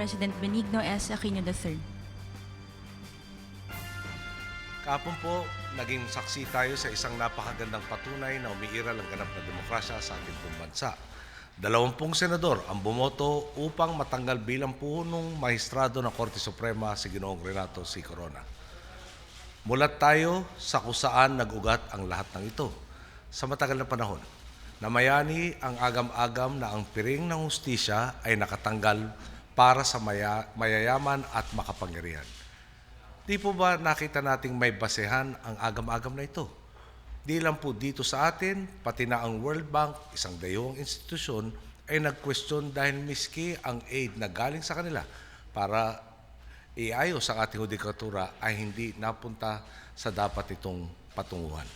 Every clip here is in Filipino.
President Benigno S. Aquino III. Kahapon po, naging saksi tayo sa isang napakagandang patunay na umiiral ang ganap na demokrasya sa ating pong bansa. 20 senador ang bumoto upang matanggal bilang punong mahistrado ng Korte Suprema si Ginoong Renato C. Corona. Mulat tayo sa kung saan nag-ugat ang lahat ng ito. Sa matagal na panahon, namayani ang agam-agam na ang piring ng hustisya ay nakatanggal para sa mayayaman at makapangyarihan. Di po ba nakita nating may basehan ang agam-agam na ito? Di lang po dito sa atin, pati na ang World Bank, isang dayuhang institusyon, ay nag-question dahil miski ang aid na galing sa kanila para iayos ang ating hudikatura ay hindi napunta sa dapat itong patunguhan.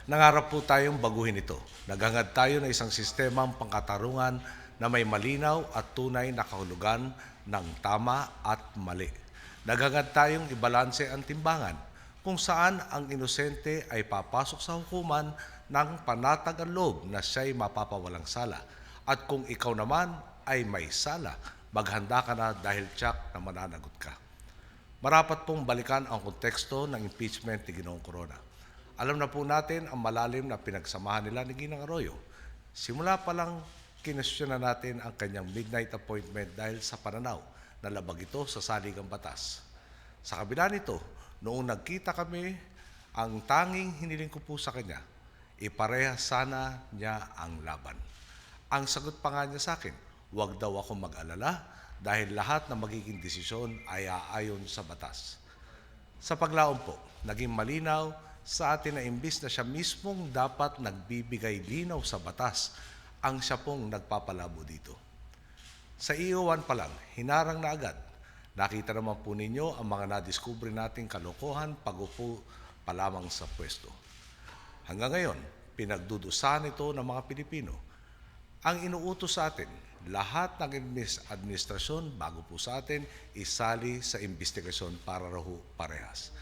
Nangarap po tayong baguhin ito. Naghangad tayo ng isang sistemang pangkatarungan na may malinaw at tunay na kahulugan ng tama at mali. Naghangad tayong ibalanse ang timbangan kung saan ang inosente ay papasok sa hukuman ng panatag ang loob na siya'y mapapawalang sala. At kung ikaw naman ay may sala, maghanda ka na dahil tiyak na mananagot ka. Marapat pong balikan ang konteksto ng impeachment ni Ginoong Corona. Alam na po natin ang malalim na pinagsamahan nila ni Ginang Arroyo. Simula pa lang kinestyonan natin ang kanyang midnight appointment dahil sa pananaw na labag ito sa saligang batas. Sa kabila nito, noong nagkita kami, ang tanging hiniling ko po sa kanya, ipareha sana niya ang laban. Ang sagot pa nga niya sa akin, huwag daw ako mag-alala dahil lahat ng magiging desisyon ay aayon sa batas. Sa paglaon po, naging malinaw sa atin na imbis na siya mismong dapat nagbibigay linaw sa batas, ang siya pong nagpapalabo dito. Sa EO1 pa lang, hinarang na agad. Nakita naman po ninyo ang mga nadiskubre nating kalokohan pag-upo pa lamang sa pwesto. Hanggang ngayon, pinagdudusahan ito ng mga Pilipino. Ang inuutos sa atin, lahat ng administrasyon bago po sa atin, isali sa investigasyon para raho parehas.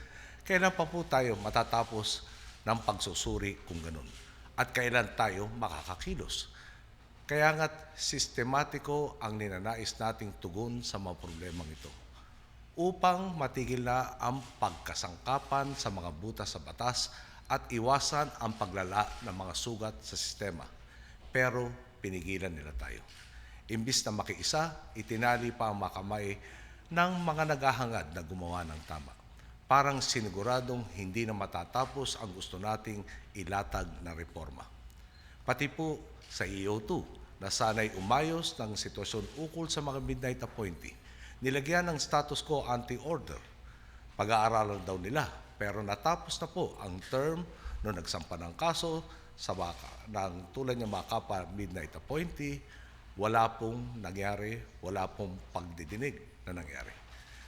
Kailan pa po tayo matatapos ng pagsusuri kung ganun? At kailan tayo makakakilos? Kaya nga't sistematiko ang ninanais nating tugon sa mga problemang ito upang matigil na ang pagkasangkapan sa mga butas sa batas at iwasan ang paglala ng mga sugat sa sistema. Pero pinigilan nila tayo. Imbis na makiisa, itinali pa ang makamay ng mga naghahangad na gumawa ng tama. Parang siniguradong hindi na matatapos ang gusto nating ilatag na reforma. Pati po sa EO2 na sana'y umayos ng sitwasyon ukol sa mga midnight appointee. Nilagyan ng status quo ante-order. Pag-aaralan daw nila, pero natapos na po ang term nung nagsampa ng kaso sa ng tulad niya mga kapa midnight appointee, wala pong nangyari, wala pong pagdidinig na nangyari.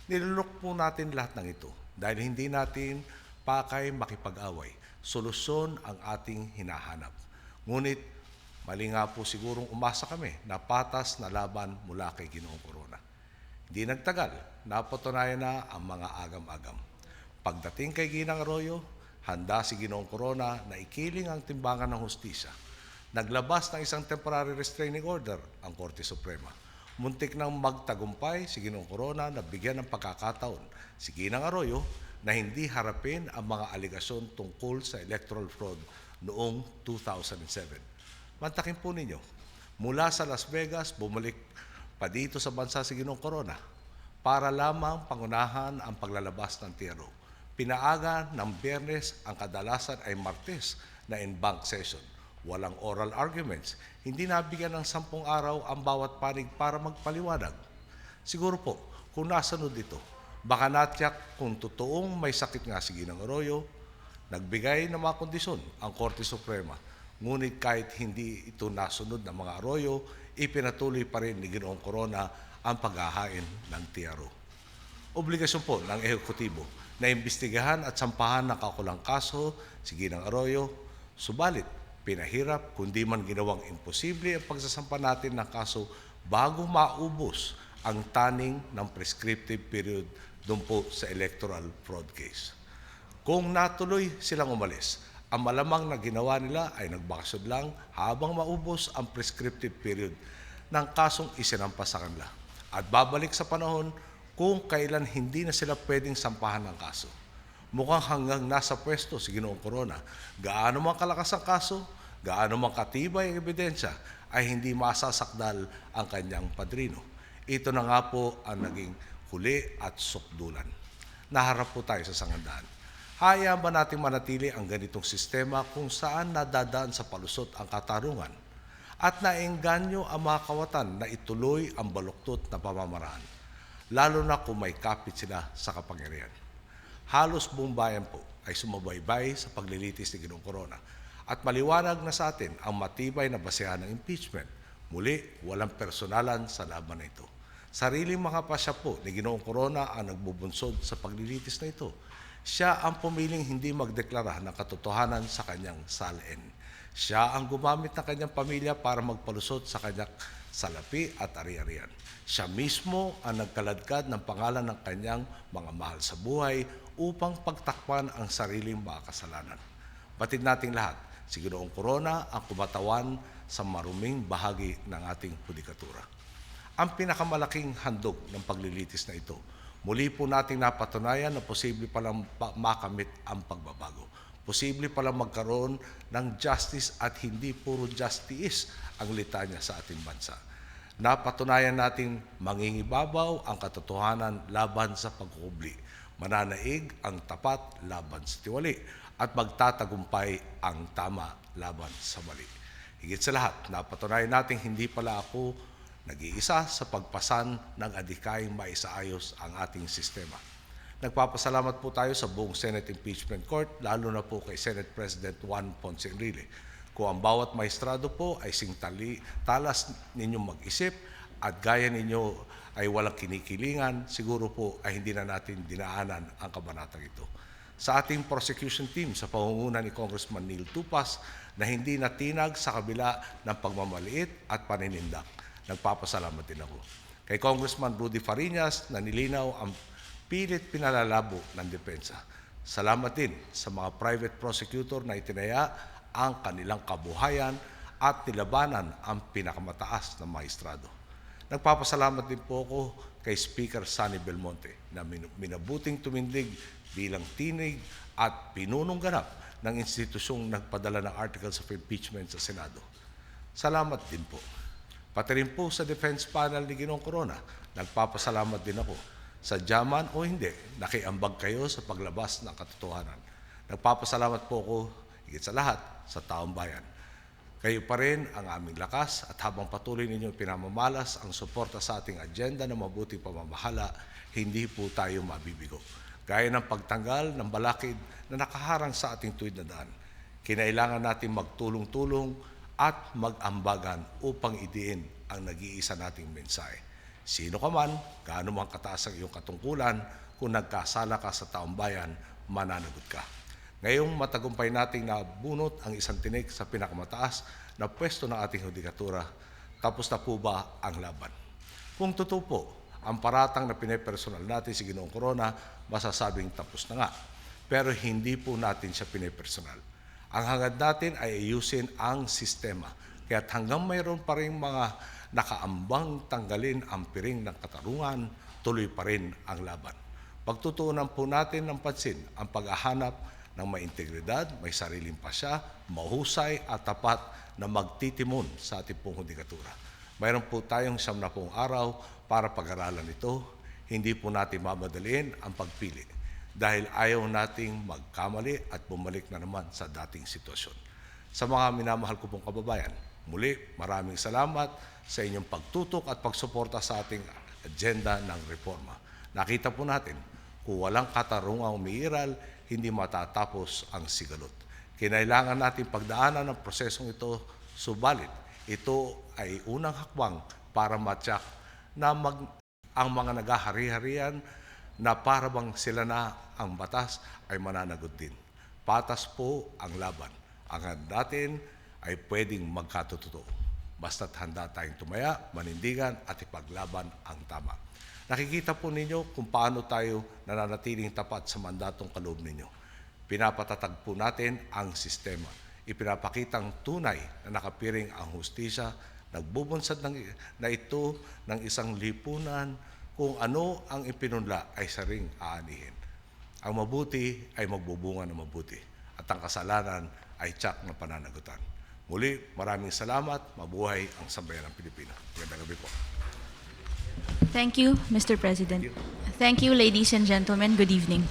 Nilulok po natin lahat ng ito dahil hindi natin pakay makipag-away. Solusyon ang ating hinahanap. Ngunit mali nga po sigurong umasa kami na patas na laban mula kay Ginoong Corona. Hindi nagtagal, napatunayan na ang mga agam-agam. Pagdating kay Ginang Arroyo, handa si Ginoong Corona na ikiling ang timbangan ng hustisya. Naglabas ng isang temporary restraining order ang Korte Suprema. Muntik nang magtagumpay si Ginoong Corona na bigyan ng pagkakataon si Ginang Arroyo na hindi harapin ang mga aligasyon tungkol sa electoral fraud noong 2007. Mantakin po ninyo, mula sa Las Vegas, bumalik pa dito sa bansa si Ginoong Corona para lamang pangunahan ang paglalabas ng tiyero. Pinaaga ng Biyernes, ang kadalasan ay Martes na in-bank session. Walang oral arguments. Hindi nabigyan ng 10 araw ang bawat panig para magpaliwanag. Siguro po, kung nasunod dito, baka natyak kung totoong may sakit nga si Ginang Arroyo, nagbigay ng mga kondisyon ang Korte Suprema. Ngunit kahit hindi ito nasunod ng mga Arroyo, ipinatuloy pa rin ni Ginoong Corona ang paghahain ng tiyaro. Obligasyon po ng ehekutibo na imbestigahan at sampahan ng kakulang kaso si Ginang Arroyo, subalit pinahirap kundi man ginawang imposible ang pagsasampa natin ng kaso bago maubos ang taning ng prescriptive period doon po sa electoral fraud case. Kung natuloy silang umalis, ang malamang na ginawa nila ay nagbakasyon lang habang maubos ang prescriptive period ng kasong isinampa sa kanila. at babalik sa panahon kung kailan hindi na sila pwedeng sampahan ng kaso. Mukhang hanggang nasa pwesto si Ginoong Corona, gaano man kalakas ang kaso, gaano man katibay ang ebidensya, ay hindi masasakdal ang kanyang padrino. Ito na nga po ang naging huli at sukdulan. Naharap po tayo sa sangandaan. Hayaan ba natin manatili ang ganitong sistema kung saan nadadaan sa palusot ang katarungan at naengganyo ang mga kawatan na ituloy ang baluktot na pamamaraan, lalo na kung may kapit sila sa kapangyarihan? Halos buong bayan po ay sumabaybay sa paglilitis ni Ginoong Corona at maliwanag na sa atin ang matibay na basehan ng impeachment. Muli, walang personalan sa laban na ito. Sariling mga pasya po ni Ginoong Corona ang nagbubunsod sa paglilitis na ito. Siya ang pumiling hindi magdeklara ng katotohanan sa kanyang salin. Siya ang gumamit ng kanyang pamilya para magpalusot sa kanyang salapi at ari-arian. Siya mismo ang nagkaladkad ng pangalan ng kanyang mga mahal sa buhay upang pagtakpan ang sariling mga kasalanan. Batid nating lahat, si Ginoong Corona ang kumatawan sa maruming bahagi ng ating hudikatura. Ang pinakamalaking handog ng paglilitis na ito, muli po nating napatunayan na posible palang makamit ang pagbabago. Posible palang magkaroon ng justice at hindi puro justice ang litanya sa ating bansa. Napatunayan nating mangingibabaw ang katotohanan laban sa pagkukubli, mananaig ang tapat laban sa tiwali, at magtatagumpay ang tama laban sa mali. Higit sa lahat, napatunayan nating hindi pala ako nag-iisa sa pagpasan ng adhikayang maisaayos ang ating sistema. Nagpapasalamat po tayo sa buong Senate Impeachment Court, lalo na po kay Senate President Juan Ponce Enrile. Kung ang bawat maestrado po ay talas ninyong mag-isip at gaya ninyo ay walang kinikilingan, siguro po ay hindi na natin dinaanan ang kabanatang ito. Sa ating prosecution team sa pangunguna ni Congressman Neil Tupas na hindi natinag sa kabila ng pagmamaliit at paninindak, nagpapasalamat din ako. Kay Congressman Rudy Fariñas na nilinaw ang pilit pinalalabo ng depensa. Salamat din sa mga private prosecutor na itinaya ang kanilang kabuhayan at nilabanan ang pinakamataas na maestrado. Nagpapasalamat din po ako kay Speaker Sonny Belmonte na minabuting tumindig bilang tinig at pinunong ganap ng institusyong nagpadala ng articles of impeachment sa Senado. Salamat din po. Pati rin po sa defense panel ni Ginoong Corona, nagpapasalamat din ako. Sadyaman o hindi, nakiambag kayo sa paglabas ng katotohanan. Nagpapasalamat po ako, higit sa lahat, sa taong bayan. Kayo pa rin ang aming lakas at habang patuloy ninyong pinamamalas ang suporta sa ating agenda ng mabuting pamamahala, hindi po tayo mabibigo. Gaya ng pagtanggal ng balakid na nakaharang sa ating tuwid na daan, kinailangan natin magtulong-tulong at mag-ambagan upang idiin ang nag-iisa nating mensahe. Sino ka man, gaano man kataas ang iyong katungkulan, kung nagkasala ka sa taong bayan, mananagot ka. Ngayong matagumpay nating nabunot ang isang tinik sa pinakamataas na pwesto ng ating hudikatura, tapos na po ba ang laban? Kung totoo po, ang paratang na pinepersonal natin si Ginoong Corona, masasabing tapos na nga. Pero hindi po natin siya pinepersonal. Ang hangad natin ay ayusin ang sistema. Kaya't hanggang mayroon pa rin mga nakaambang tanggalin ang piring ng katarungan, tuloy pa rin ang laban. Pagtutuunan po natin ng pansin ang paghahanap ng may integridad, may sariling pasya, mahusay at tapat na magtitimon sa ating pong hudikatura. Mayroon po tayong 70 araw para pag-aralan ito. Hindi po natin mamadaliin ang pagpili dahil ayaw nating magkamali at bumalik na naman sa dating sitwasyon. Sa mga minamahal ko pong kababayan, muli maraming salamat sa inyong pagtutok at pagsuporta sa ating agenda ng reforma. Nakita po natin, kung walang katarungang umiiral, hindi matatapos ang sigalot. Kinailangan natin pagdaanan ng prosesong ito, subalit ito ay unang hakwang para matyak na ang mga naghahari-harian na parabang sila na ang batas ay mananagot din. Patas po ang laban. Ang handa natin ay pwedeng magkatotoo. Basta't handa tayong tumaya, manindigan at ipaglaban ang tama. Nakikita po ninyo kung paano tayo nananatiling tapat sa mandatong kaloob ninyo. Pinapatatag po natin ang sistema. Ipinapakitang tunay na nakapiring ang hustisya nagbubunsad na ito ng isang lipunan kung ano ang ipinunla ay saring aanihin. Ang mabuti ay magbubunga ng mabuti at ang kasalanan ay tiyak na pananagutan. Muli, maraming salamat. Mabuhay ang sambayan ng Pilipino. Magandang gabi po. Thank you, Mr. President. Thank you, ladies and gentlemen. Good evening.